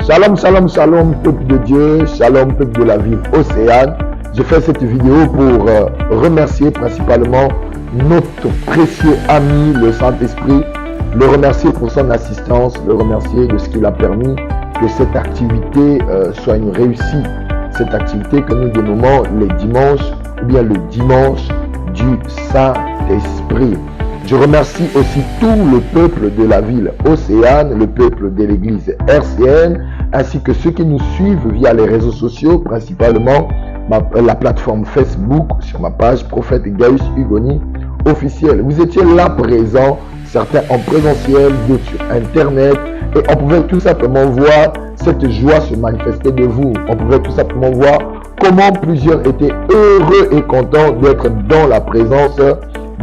Shalom, shalom, shalom, peuple de Dieu, shalom, peuple de la ville Océane. Je fais cette vidéo pour remercier principalement notre précieux ami, le Saint-Esprit, le remercier pour son assistance, le remercier de ce qu'il a permis que cette activité soit une réussite. Cette activité que nous dénommons les dimanches, ou bien le dimanche du Saint-Esprit. Je remercie aussi tout le peuple de la ville Océane, le peuple de l'église RCN, ainsi que ceux qui nous suivent via les réseaux sociaux, principalement la plateforme Facebook, sur ma page Prophète Gaius Hugoni officiel. Vous étiez là présents, certains en présentiel, d'autres sur Internet, et on pouvait tout simplement voir cette joie se manifester de vous. On pouvait tout simplement voir comment plusieurs étaient heureux et contents d'être dans la présence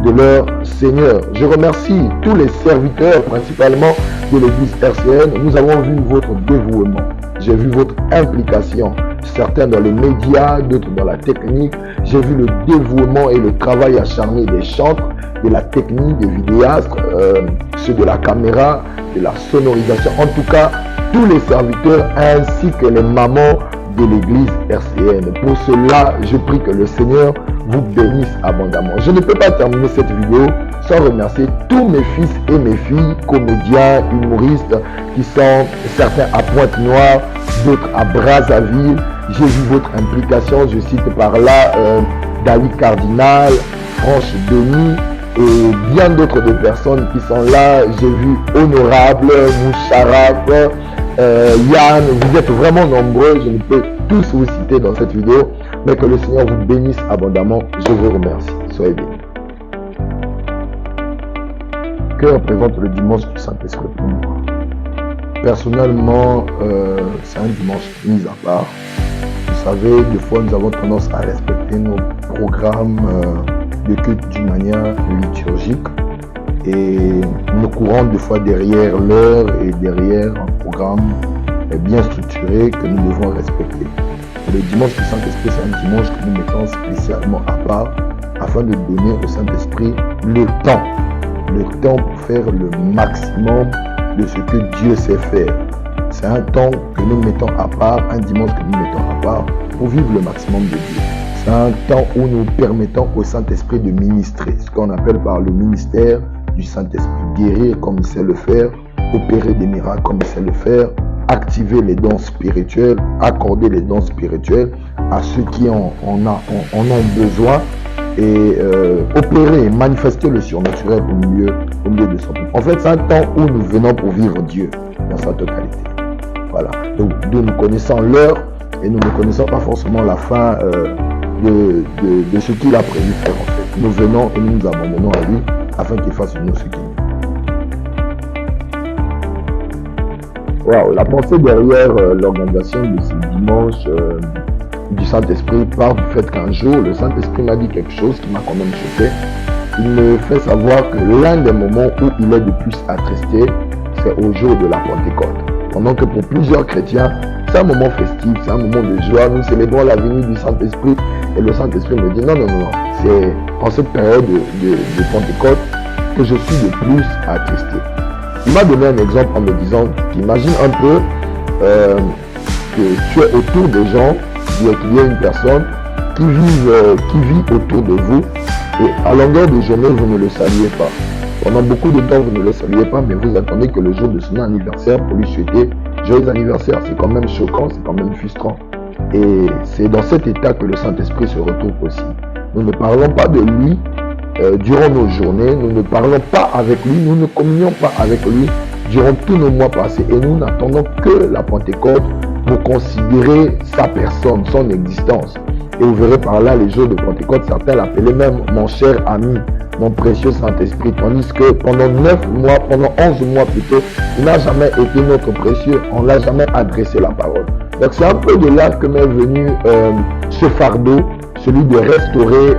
de leur Seigneur. Je remercie tous les serviteurs, principalement de l'église RCN. Nous avons vu votre dévouement. J'ai vu votre implication. Certains dans les médias, d'autres dans la technique. J'ai vu le dévouement et le travail acharné des chantres, de la technique, des vidéastes, ceux de la caméra, de la sonorisation. En tout cas, tous les serviteurs ainsi que les mamans de l'église RCN. Pour cela, je prie que le Seigneur vous bénisse abondamment. Je ne peux pas terminer cette vidéo sans remercier tous mes fils et mes filles, comédiens, humoristes, qui sont certains à Pointe-Noire, d'autres à Brazzaville. J'ai vu votre implication, je cite par là Dali Cardinal, Franche Denis et bien d'autres de personnes qui sont là. J'ai vu Honorable, Moucharaf, Yann, vous êtes vraiment nombreux, je ne peux tous vous citer dans cette vidéo, mais que le Seigneur vous bénisse abondamment. Je vous remercie. Soyez bénis. Que représente le dimanche du Saint-Esprit pour moi? Personnellement, c'est un dimanche mis à part. Vous savez, des fois nous avons tendance à respecter nos programmes de culte d'une manière liturgique et nous courons des fois derrière l'heure et derrière un programme bien structuré que nous devons respecter. Le dimanche du Saint-Esprit, c'est un dimanche que nous mettons spécialement à part afin de donner au Saint-Esprit le temps pour faire le maximum de ce que Dieu sait faire. C'est un temps que nous mettons à part, un dimanche que nous mettons à part pour vivre le maximum de Dieu. C'est un temps où nous permettons au Saint-Esprit de ministrer, ce qu'on appelle par le ministère du Saint-Esprit. Guérir comme il sait le faire, opérer des miracles comme il sait le faire, activer les dons spirituels, accorder les dons spirituels à ceux qui en ont besoin et opérer, manifester le surnaturel au milieu de son peuple. En fait, c'est un temps où nous venons pour vivre Dieu dans sa totalité. Voilà. Donc, nous connaissons l'heure et nous ne connaissons pas forcément la fin de ce qu'il a prévu faire en fait. Nous venons et nous nous abandonnons à lui afin qu'il fasse une nous ce qu'il veut. Wow, la pensée derrière l'organisation de ce dimanche du Saint-Esprit part du fait qu'un jour, le Saint-Esprit m'a dit quelque chose qui m'a quand même choqué. Il me fait savoir que l'un des moments où il est le plus attristé, c'est au jour de la Pentecôte. Pendant que pour plusieurs chrétiens, c'est un moment festif, c'est un moment de joie. Nous célébrons la venue du Saint-Esprit et le Saint-Esprit me dit non. C'est en cette période de Pentecôte que je suis le plus attristé. Il m'a donné un exemple en me disant, imagine un peu que tu es autour des gens, qu'il y a une personne qui vit autour de vous et à longueur de journée, vous ne le saluez pas. Pendant beaucoup de temps, vous ne le saluez pas, mais vous attendez que le jour de son anniversaire pour lui souhaiter joyeux anniversaire. C'est quand même choquant, c'est quand même frustrant. Et c'est dans cet état que le Saint-Esprit se retrouve aussi. Nous ne parlons pas de lui durant nos journées, nous ne parlons pas avec lui, nous ne communions pas avec lui durant tous nos mois passés et nous n'attendons que la Pentecôte pour considérer sa personne, son existence. Et vous verrez par là les jours de Pentecôte, certains l'appelaient même mon cher ami, mon précieux Saint-Esprit, tandis que pendant 9 mois, pendant 11 mois plutôt, il n'a jamais été notre précieux, on ne l'a jamais adressé la parole. Donc c'est un peu de là que m'est venu ce fardeau, celui de restaurer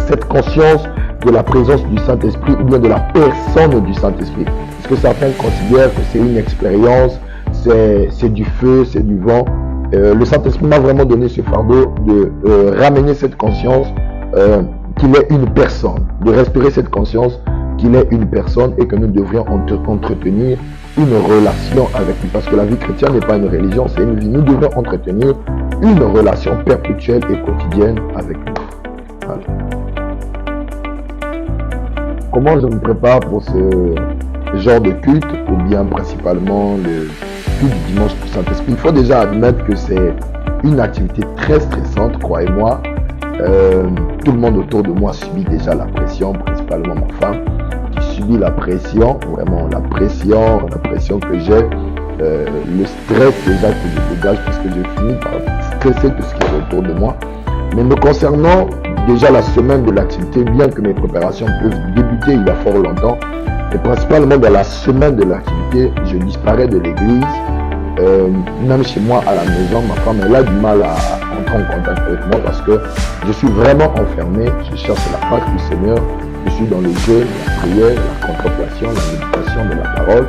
cette conscience de la présence du Saint-Esprit ou bien de la personne du Saint-Esprit. Parce que certains considèrent que c'est une expérience, c'est du feu, c'est du vent. Le Saint-Esprit m'a vraiment donné ce fardeau de ramener cette conscience qu'il est une personne, de restaurer cette conscience qu'il est une personne et que nous devrions entretenir une relation avec lui. Parce que la vie chrétienne n'est pas une religion, c'est une vie. Nous devons entretenir une relation perpétuelle et quotidienne avec lui. Voilà. Comment je me prépare pour ce genre de culte, ou bien principalement le culte du dimanche du Saint-Esprit? Il faut déjà admettre que c'est une activité très stressante, croyez-moi. Tout le monde autour de moi subit déjà la pression, principalement ma femme qui subit la pression, vraiment la pression que j'ai, le stress déjà que je dégage parce que je finis par stresser tout ce qui est autour de moi. Mais me concernant, déjà la semaine de l'activité, bien que mes préparations peuvent débuter il y a fort longtemps, et principalement dans la semaine de l'activité, je disparais de l'église. Même chez moi à la maison, ma femme elle a du mal à entrer en contact avec moi parce que je suis vraiment enfermé. Je cherche la face du Seigneur. Je suis dans le jeûne, la prière, la contemplation, la méditation de la parole.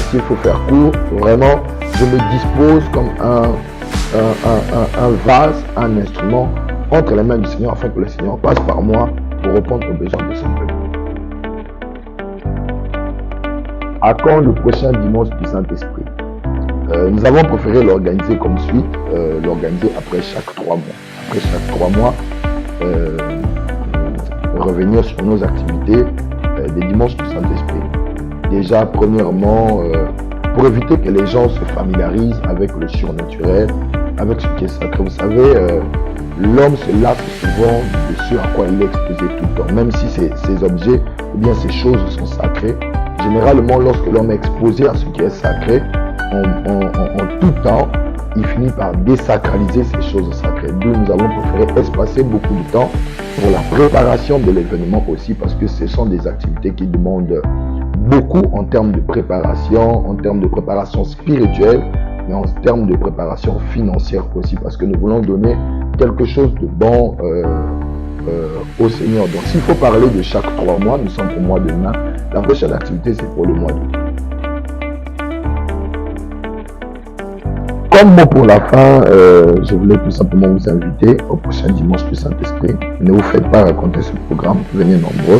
S'il faut faire court, vraiment, je me dispose comme un vase, un instrument entre les mains du Seigneur afin que le Seigneur passe par moi pour répondre aux besoins de son peuple. À quand le prochain dimanche du Saint-Esprit? Nous avons préféré l'organiser comme suite, l'organiser après chaque 3 mois. Après chaque 3 mois, revenir sur nos activités des dimanches du Saint-Esprit. Déjà, premièrement, pour éviter que les gens se familiarisent avec le surnaturel, avec ce qui est sacré. Vous savez, l'homme se lasse souvent de ce à quoi il est exposé tout le temps, même si ces objets ou bien ces choses sont sacrées. Généralement, lorsque l'homme est exposé à ce qui est sacré, en tout temps, il finit par désacraliser ces choses sacrées. D'où nous avons préféré espacer beaucoup de temps pour la préparation de l'événement aussi, parce que ce sont des activités qui demandent beaucoup en termes de préparation, en termes de préparation spirituelle, mais en termes de préparation financière aussi, parce que nous voulons donner quelque chose de bon au Seigneur. Donc s'il faut parler de chaque 3 mois, nous sommes au mois de mai, la prochaine activité c'est pour le mois d'août. Comme mot pour la fin, je voulais tout simplement vous inviter au prochain dimanche du Saint-Esprit. Ne vous faites pas raconter ce programme, venez nombreux.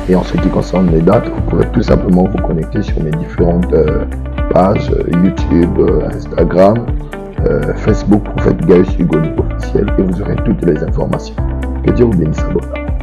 Et en ce qui concerne les dates, vous pourrez tout simplement vous connecter sur mes différentes pages, YouTube, Instagram, Facebook, Prophète Gaius Hugo officiel, et vous aurez toutes les informations. Que Dieu vous bénisse abondamment.